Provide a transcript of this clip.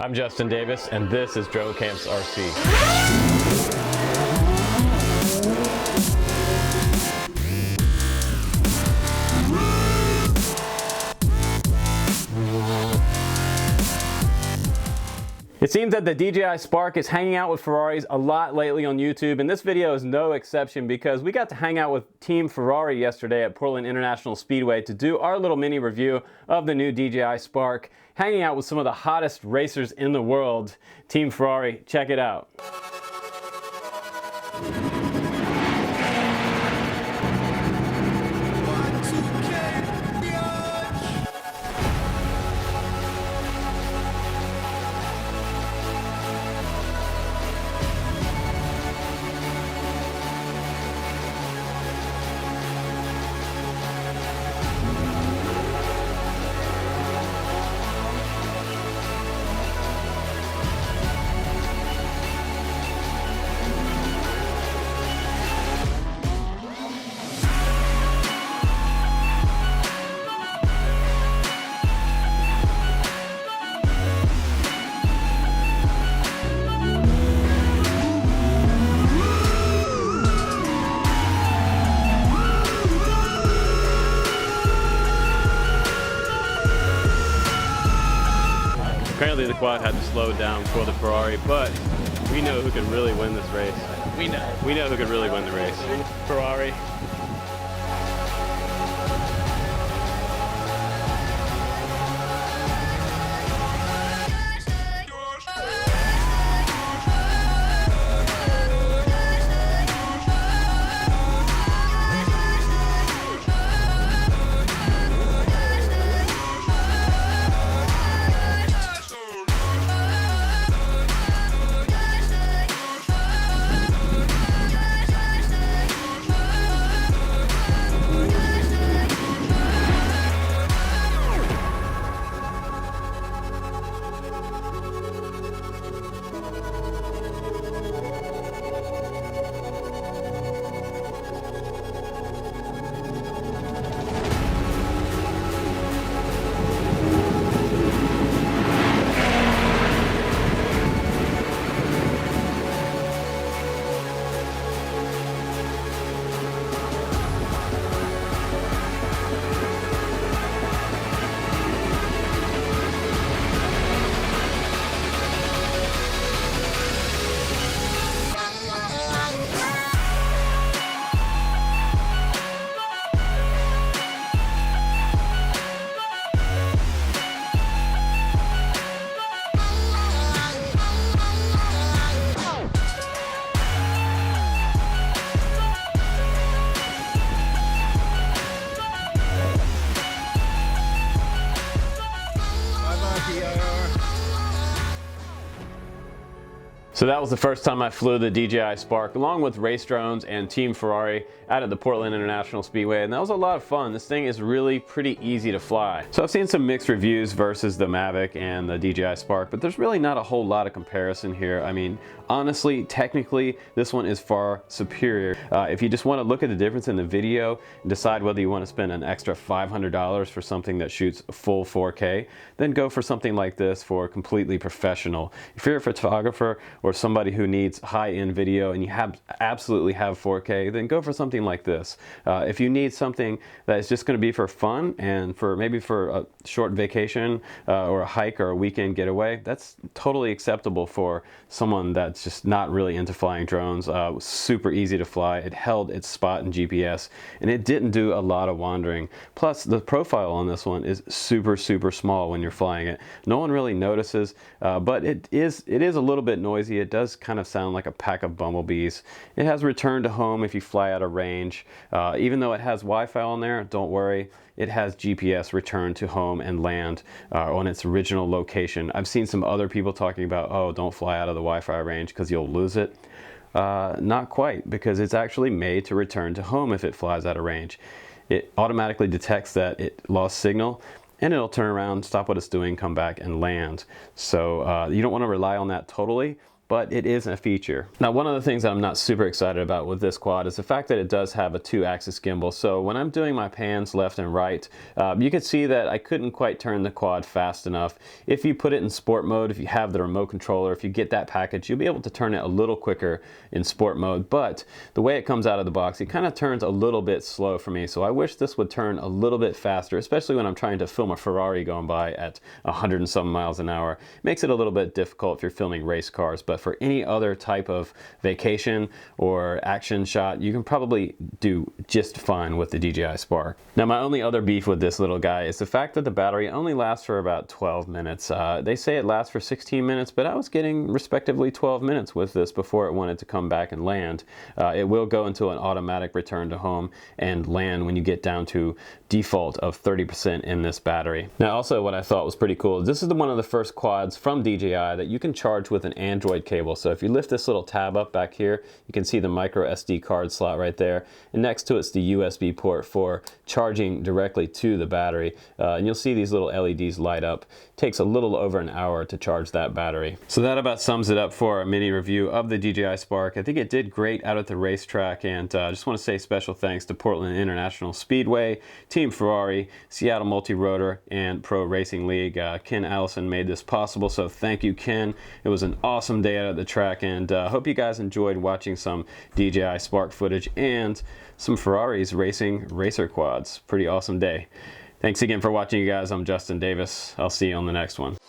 I'm Justin Davis, and this is Droga Camps RC. It seems that the DJI Spark is hanging out with Ferraris a lot lately on YouTube, and this video is no exception because we got to hang out with Team Ferrari yesterday at Portland International Speedway to do our little mini review of the new DJI Spark, hanging out with some of the hottest racers in the world. Team Ferrari, check it out. Apparently the quad had to slow down for the Ferrari, but we know who could really win this race. We know who could really win the race. Ferrari. So that was the first time I flew the DJI Spark along with race drones and Team Ferrari out at the Portland International Speedway, and that was a lot of fun. This thing is really pretty easy to fly. So I've seen some mixed reviews versus the Mavic and the DJI Spark, but there's really not a whole lot of comparison here. I mean, honestly, technically, this one is far superior. If you just want to look at the difference in the video and decide whether you want to spend an extra $500 for something that shoots full 4K, then go for something like this for completely professional. If you're a photographer or somebody who needs high-end video and you absolutely have 4K, then go for something like this. If you need something that is just going to be for fun and for maybe for a short vacation or a hike or a weekend getaway, that's totally acceptable for someone that's just not really into flying drones. It was super easy to fly. It held its spot in GPS, and it didn't do a lot of wandering. Plus, the profile on this one is super small when you're flying it. No one really notices, but it is a little bit noisy. It does kind of sound like a pack of bumblebees. It has return to home if you fly out of range. Even though it has Wi-Fi on there, don't worry. It has GPS return to home and land on its original location. I've seen some other people talking about, oh, don't fly out of the Wi-Fi range because you'll lose it. Not quite, because it's actually made to return to home if it flies out of range. It automatically detects that it lost signal, and it'll turn around, stop what it's doing, come back and land. So you don't want to rely on that totally, but it is a feature. Now, one of the things that I'm not super excited about with this quad is the fact that it does have a 2-axis gimbal. So when I'm doing my pans left and right, you can see that I couldn't quite turn the quad fast enough. If you put it in sport mode, if you have the remote controller, if you get that package, you'll be able to turn it a little quicker in sport mode. But the way it comes out of the box, it kind of turns a little bit slow for me. So I wish this would turn a little bit faster, especially when I'm trying to film a Ferrari going by at 100 and some miles an hour. It makes it a little bit difficult if you're filming race cars, but for any other type of vacation or action shot, you can probably do just fine with the DJI Spark. Now, my only other beef with this little guy is the fact that the battery only lasts for about 12 minutes. They say it lasts for 16 minutes, but I was getting respectively 12 minutes with this before it wanted to come back and land. It will go into an automatic return to home and land when you get down to default of 30% in this battery. Now, also what I thought was pretty cool, this is one of the first quads from DJI that you can charge with an Android cable. So if you lift this little tab up back here, you can see the micro SD card slot right there, and next to it's the USB port for charging directly to the battery. And you'll see these little LEDs light up. It takes a little over an hour to charge that battery. So that about sums it up for a mini review of the DJI Spark. I think it did great out at the racetrack, and I just want to say special thanks to Portland International Speedway, Team Ferrari, Seattle Multi-Rotor, and Pro Racing League. Ken Allison made this possible, so thank you, Ken. It was an awesome day out at the track, and hope you guys enjoyed watching some DJI Spark footage and some Ferraris racing racer quads. Pretty awesome day. Thanks again for watching, you guys. I'm Justin Davis. I'll see you on the next one.